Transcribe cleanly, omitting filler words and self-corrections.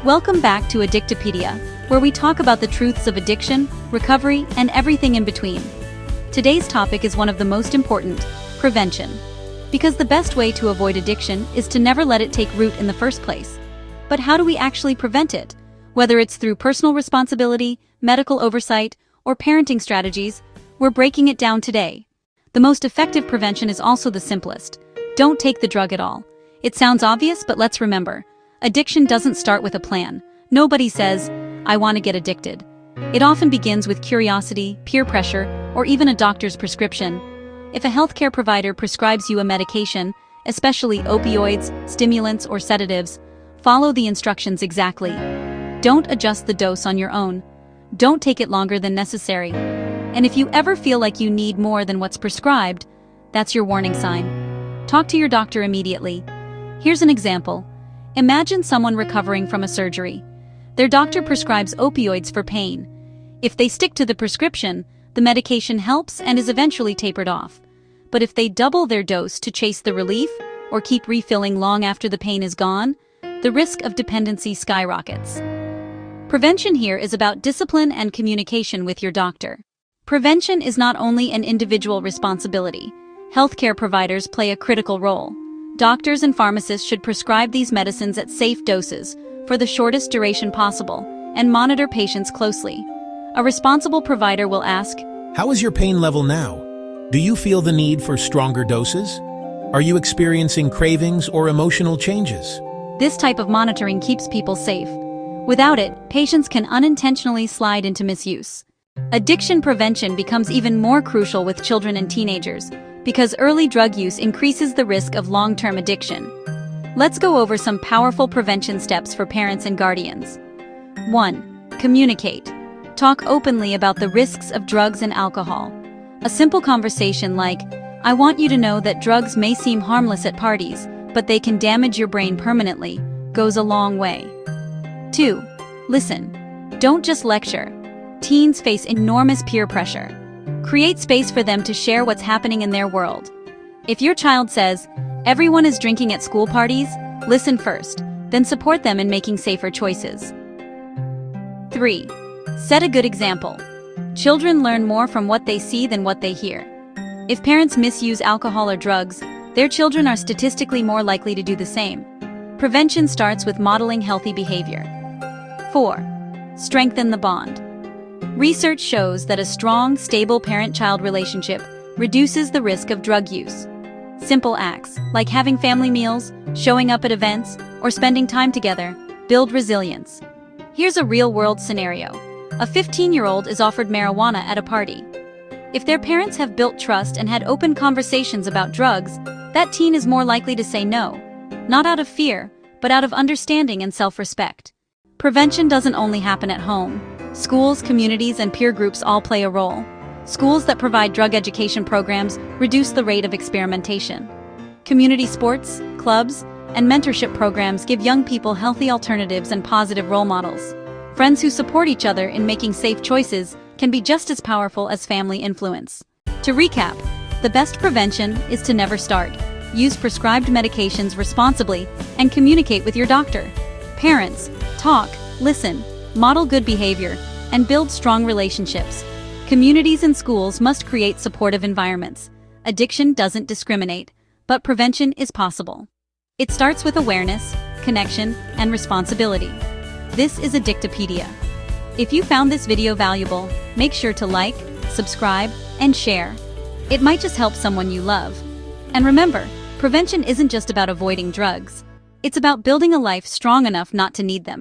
Welcome back to Addictopydia, where we talk about the truths of addiction, recovery, and everything in between. Today's topic is one of the most important: prevention. Because the best way to avoid addiction is to never let it take root in the first place. But how do we actually prevent it? Whether it's through personal responsibility, medical oversight, or parenting strategies, we're breaking it down today. The most effective prevention is also the simplest. Don't take the drug at all. It sounds obvious, but let's remember, addiction doesn't start with a plan. Nobody says, "I want to get addicted." It often begins with curiosity, peer pressure, or even a doctor's prescription. If a healthcare provider prescribes you a medication, especially opioids, stimulants, or sedatives, follow the instructions exactly. Don't adjust the dose on your own. Don't take it longer than necessary. And if you ever feel like you need more than what's prescribed, that's your warning sign. Talk to your doctor immediately. Here's an example. Imagine someone recovering from a surgery. Their doctor prescribes opioids for pain. If they stick to the prescription, the medication helps and is eventually tapered off. But if they double their dose to chase the relief, or keep refilling long after the pain is gone, the risk of dependency skyrockets. Prevention here is about discipline and communication with your doctor. Prevention is not only an individual responsibility. Healthcare providers play a critical role. Doctors and pharmacists should prescribe these medicines at safe doses, for the shortest duration possible, and monitor patients closely. A responsible provider will ask, "How is your pain level now? Do you feel the need for stronger doses? Are you experiencing cravings or emotional changes?" This type of monitoring keeps people safe. Without it, patients can unintentionally slide into misuse. Addiction prevention becomes even more crucial with children and teenagers, because early drug use increases the risk of long-term addiction. Let's go over some powerful prevention steps for parents and guardians. 1. Communicate. Talk openly about the risks of drugs and alcohol. A simple conversation like, "I want you to know that drugs may seem harmless at parties, but they can damage your brain permanently," goes a long way. 2. Listen. Don't just lecture. Teens face enormous peer pressure. Create space for them to share what's happening in their world. If your child says, "Everyone is drinking at school parties," listen first, then support them in making safer choices. 3. Set a good example. Children learn more from what they see than what they hear. If parents misuse alcohol or drugs, their children are statistically more likely to do the same. Prevention starts with modeling healthy behavior. 4. Strengthen the bond. Research shows that a strong, stable parent-child relationship reduces the risk of drug use. Simple acts, like having family meals, showing up at events, or spending time together, build resilience. Here's a real-world scenario. A 15-year-old is offered marijuana at a party. If their parents have built trust and had open conversations about drugs, that teen is more likely to say no, not out of fear, but out of understanding and self-respect. Prevention doesn't only happen at home. Schools, communities, and peer groups all play a role. Schools that provide drug education programs reduce the rate of experimentation. Community sports, clubs, and mentorship programs give young people healthy alternatives and positive role models. Friends who support each other in making safe choices can be just as powerful as family influence. To recap, the best prevention is to never start. Use prescribed medications responsibly and communicate with your doctor. Parents, talk, listen, model good behavior, and build strong relationships. Communities and schools must create supportive environments. Addiction doesn't discriminate, but prevention is possible. It starts with awareness, connection, and responsibility. This is Addictopydia. If you found this video valuable, make sure to like, subscribe, and share. It might just help someone you love. And remember, prevention isn't just about avoiding drugs. It's about building a life strong enough not to need them.